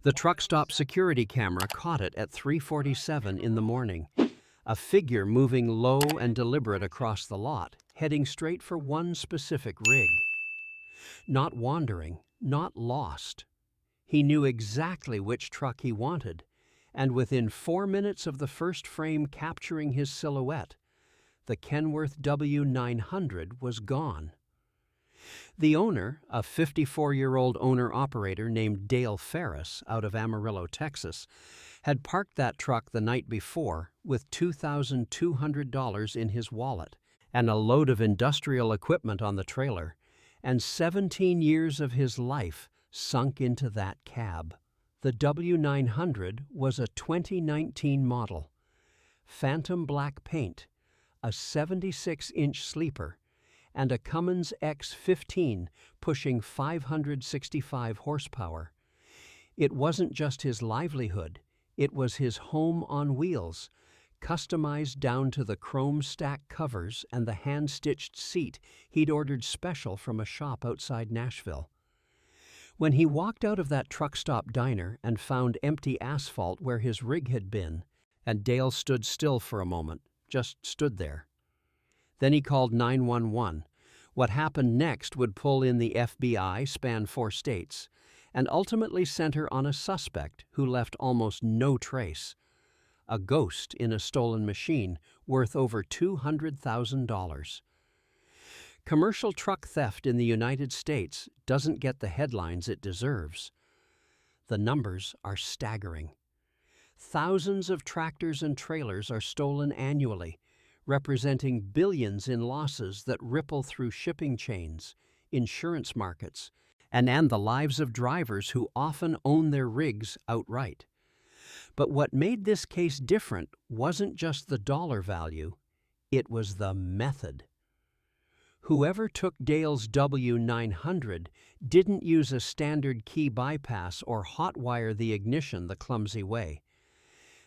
The truck stop security camera caught it at 3:47 in the morning. A figure moving low and deliberate across the lot, heading straight for one specific rig. Not wandering, not lost. He knew exactly which truck he wanted, and within 4 minutes of the first frame capturing his silhouette, the Kenworth W900 was gone. The owner, a 54-year-old owner-operator named Dale Ferris out of Amarillo, Texas, had parked that truck the night before with $2,200 in his wallet and a load of industrial equipment on the trailer, and 17 years of his life sunk into that cab. The W900 was a 2019 model. Phantom Black paint, a 76-inch sleeper, and a Cummins X15 pushing 565 horsepower. It wasn't just his livelihood, it was his home on wheels, customized down to the chrome stack covers and the hand-stitched seat he'd ordered special from a shop outside Nashville. When he walked out of that truck stop diner and found empty asphalt where his rig had been, and Dale stood still for a moment, just stood there. Then he called 911. What happened next would pull in the FBI, span 4 states, and ultimately center on a suspect who left almost no trace. A ghost in a stolen machine worth over $200,000. Commercial truck theft in the United States doesn't get the headlines it deserves. The numbers are staggering. Thousands of tractors and trailers are stolen annually, representing billions in losses that ripple through shipping chains, insurance markets, and the lives of drivers who often own their rigs outright. But what made this case different wasn't just the dollar value, it was the method. Whoever took Dale's W900 didn't use a standard key bypass or hotwire the ignition the clumsy way.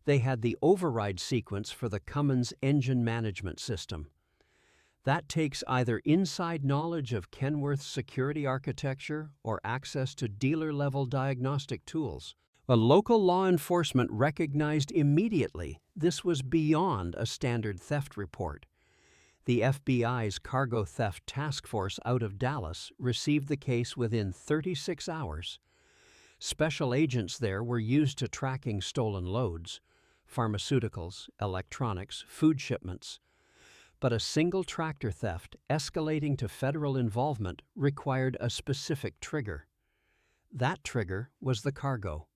They had the override sequence for the Cummins engine management system. That takes either inside knowledge of Kenworth's security architecture or access to dealer-level diagnostic tools. A local law enforcement recognized immediately this was beyond a standard theft report. The FBI's Cargo Theft Task Force out of Dallas received the case within 36 hours. Special agents there were used to tracking stolen loads, pharmaceuticals, electronics, food shipments. But a single tractor theft escalating to federal involvement required a specific trigger. That trigger was the cargo.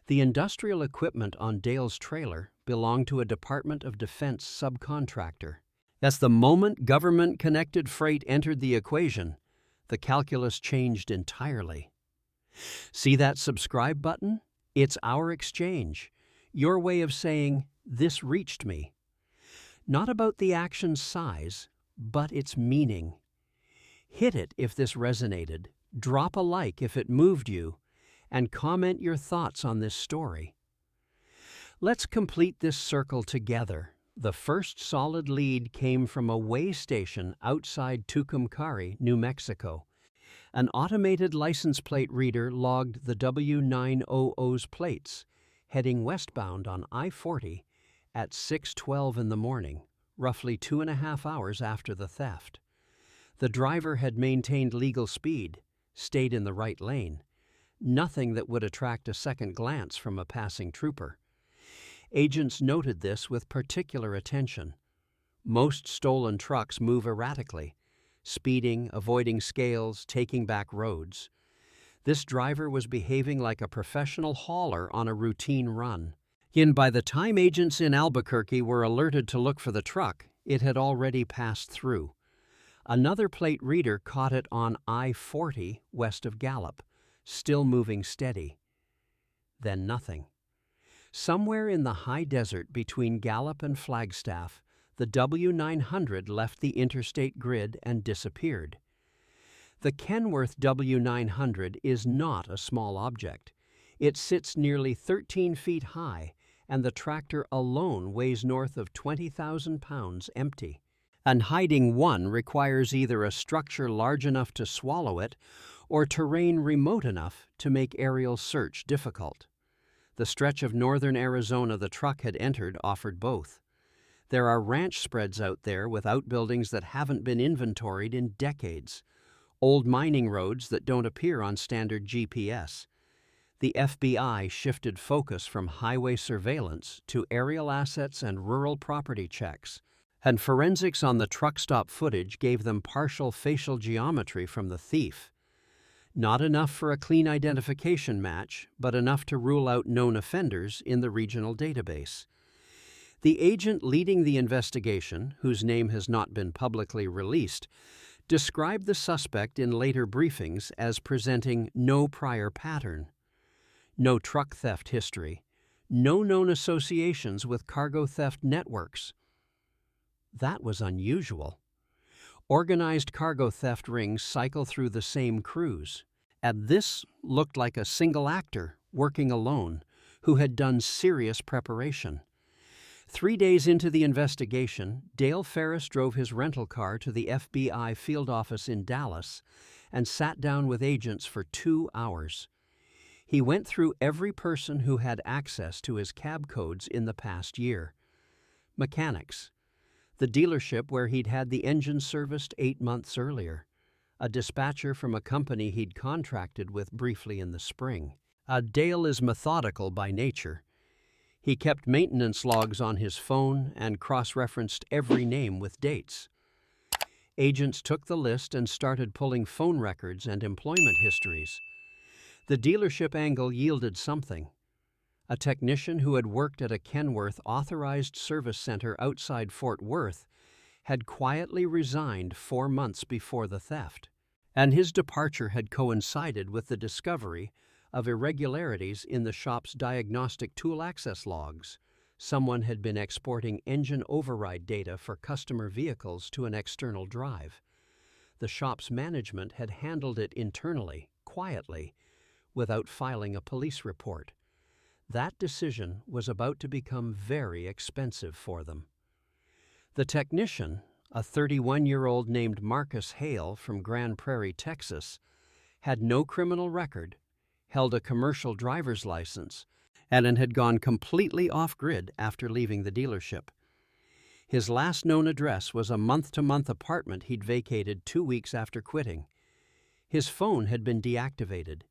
The industrial equipment on Dale's trailer belonged to a Department of Defense subcontractor. As the moment government-connected freight entered the equation, the calculus changed entirely. See that subscribe button? It's our exchange. Your way of saying, "This reached me." Not about the action's size, but its meaning. Hit it if this resonated, drop a like if it moved you, and comment your thoughts on this story. Let's complete this circle together. The first solid lead came from a weigh station outside Tucumcari, New Mexico. An automated license plate reader logged the W900's plates, heading westbound on I-40 at 6:12 in the morning, roughly 2.5 hours after the theft. The driver had maintained legal speed, stayed in the right lane, nothing that would attract a second glance from a passing trooper. Agents noted this with particular attention. Most stolen trucks move erratically, speeding, avoiding scales, taking back roads. This driver was behaving like a professional hauler on a routine run. And by the time agents in Albuquerque were alerted to look for the truck, it had already passed through. Another plate reader caught it on I-40 west of Gallup, still moving steady. Then nothing. Somewhere in the high desert between Gallup and Flagstaff, the W900 left the interstate grid and disappeared. The Kenworth W900 is not a small object. It sits nearly 13 feet high, and the tractor alone weighs north of 20,000 pounds empty. And hiding one requires either a structure large enough to swallow it or terrain remote enough to make aerial search difficult. The stretch of northern Arizona the truck had entered offered both. There are ranch spreads out there with outbuildings that haven't been inventoried in decades, old mining roads that don't appear on standard GPS. The FBI shifted focus from highway surveillance to aerial assets and rural property checks, and forensics on the truck stop footage gave them partial facial geometry from the thief. Not enough for a clean identification match, but enough to rule out known offenders in the regional database. The agent leading the investigation, whose name has not been publicly released, described the suspect in later briefings as presenting no prior pattern. No truck theft history, no known associations with cargo theft networks. That was unusual. Organized cargo theft rings cycle through the same crews, and this looked like a single actor working alone who had done serious preparation. 3 days into the investigation, Dale Ferris drove his rental car to the FBI field office in Dallas and sat down with agents for 2 hours. He went through every person who had access to his cab codes in the past year. Mechanics, the dealership where he'd had the engine serviced 8 months earlier, a dispatcher from a company he'd contracted with briefly in the spring. Dale is methodical by nature. He kept maintenance logs on his phone and cross-referenced every name with dates. Agents took the list and started pulling phone records and employment histories. The dealership angle yielded something. A technician who had worked at a Kenworth authorized service center outside Fort Worth had quietly resigned 4 months before the theft, and his departure had coincided with the discovery of irregularities in the shop's diagnostic tool access logs. Someone had been exporting engine override data for customer vehicles to an external drive. The shop's management had handled it internally, quietly, without filing a police report. That decision was about to become very expensive for them. The technician, a 31-year-old named Marcus Hale from Grand Prairie, Texas, had no criminal record, held a commercial driver's license, and had gone completely off-grid after leaving the dealership. His last known address was a month-to-month apartment he'd vacated 2 weeks after quitting. His phone had been deactivated,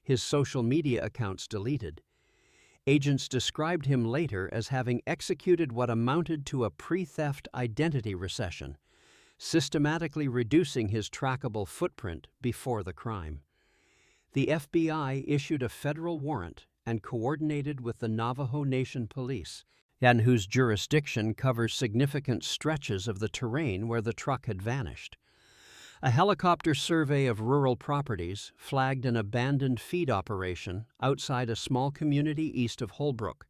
his social media accounts deleted. Agents described him later as having executed what amounted to a pre-theft identity recession, systematically reducing his trackable footprint before the crime. The FBI issued a federal warrant and coordinated with the Navajo Nation Police, and whose jurisdiction covers significant stretches of the terrain where the truck had vanished. A helicopter survey of rural properties flagged an abandoned feed operation outside a small community east of Holbrook.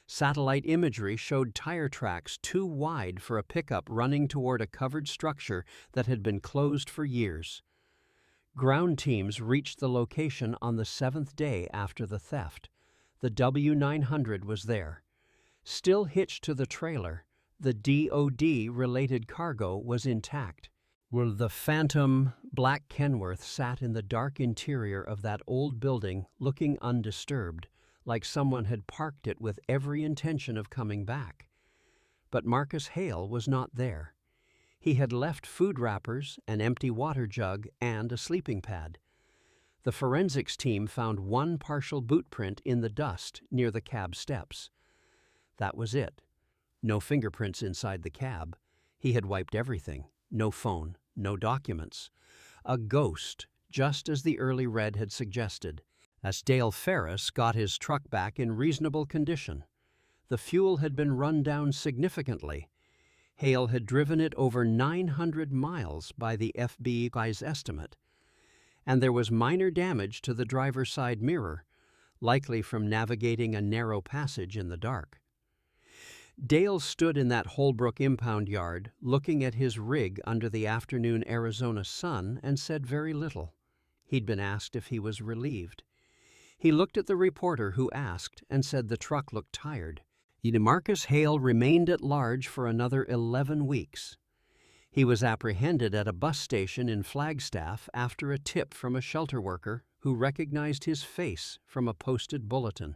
Satellite imagery showed tire tracks too wide for a pickup running toward a covered structure that had been closed for years. Ground teams reached the location on the 7th day after the theft. The W900 was there. Still hitched to the trailer, the DOD-related cargo was intact. Well, the Phantom Black Kenworth sat in the dark interior of that old building looking undisturbed, like someone had parked it with every intention of coming back. But Marcus Hale was not there. He had left food wrappers, an empty water jug, and a sleeping pad. The forensics team found one partial boot print in the dust near the cab steps. That was it. No fingerprints inside the cab. He had wiped everything. No phone, no documents. A ghost, just as the early Red had suggested. As Dale Ferris got his truck back in reasonable condition. The fuel had been run down significantly. Hale had driven it over 900 miles by the FBI's estimate. And there was minor damage to the driver's side mirror, likely from navigating a narrow passage in the dark. Dale stood in that Holbrook impound yard, looking at his rig under the afternoon Arizona sun, and said very little. He'd been asked if he was relieved. He looked at the reporter who asked and said the truck looked tired. Marcus Hale remained at large for another 11 weeks. He was apprehended at a bus station in Flagstaff after a tip from a shelter worker who recognized his face from a posted bulletin.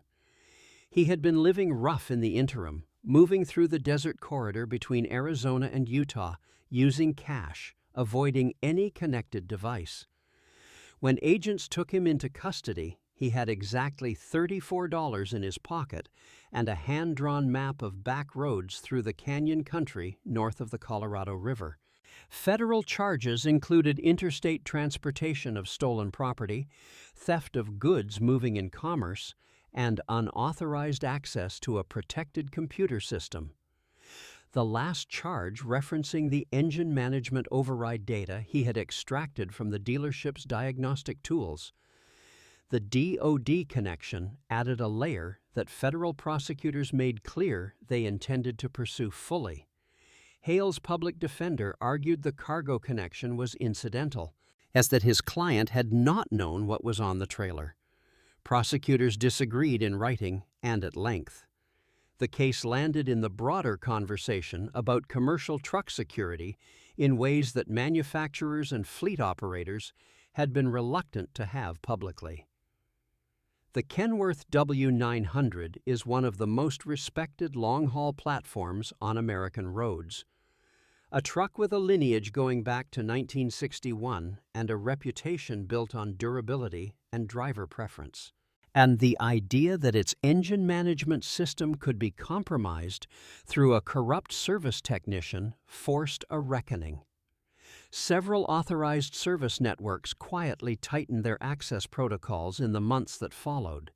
He had been living rough in the interim, moving through the desert corridor between Arizona and Utah, using cash, avoiding any connected device. When agents took him into custody, he had exactly $34 in his pocket and a hand-drawn map of back roads through the canyon country north of the Colorado River. Federal charges included interstate transportation of stolen property, theft of goods moving in commerce, and unauthorized access to a protected computer system. The last charge referencing the engine management override data he had extracted from the dealership's diagnostic tools. The DoD connection added a layer that federal prosecutors made clear they intended to pursue fully. Hale's public defender argued the cargo connection was incidental, as that his client had not known what was on the trailer. Prosecutors disagreed in writing and at length. The case landed in the broader conversation about commercial truck security in ways that manufacturers and fleet operators had been reluctant to have publicly. The Kenworth W900 is one of the most respected long-haul platforms on American roads. A truck with a lineage going back to 1961 and a reputation built on durability and driver preference. And the idea that its engine management system could be compromised through a corrupt service technician forced a reckoning. Several authorized service networks quietly tightened their access protocols in the months that followed.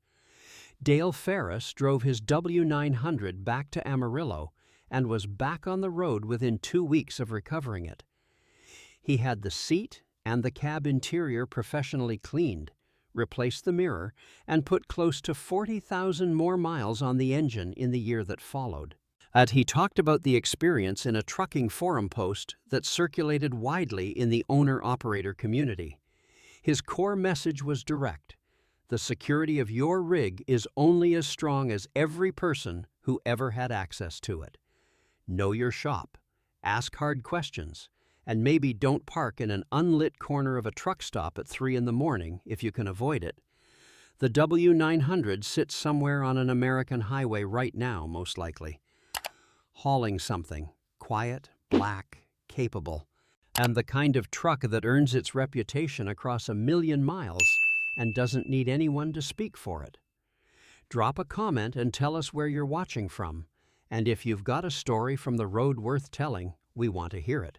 Dale Ferris drove his W900 back to Amarillo and was back on the road within 2 weeks of recovering it. He had the seat and the cab interior professionally cleaned, replaced the mirror, and put close to 40,000 more miles on the engine in the year that followed. He talked about the experience in a trucking forum post that circulated widely in the owner-operator community. His core message was direct. The security of your rig is only as strong as every person who ever had access to it. Know your shop, ask hard questions, and maybe don't park in an unlit corner of a truck stop at 3 in the morning if you can avoid it. The W900 sits somewhere on an American highway right now, most likely, hauling something, quiet, black, capable, and the kind of truck that earns its reputation across 1 million miles and doesn't need anyone to speak for it. Drop a comment and tell us where you're watching from, and if you've got a story from the road worth telling, we want to hear it.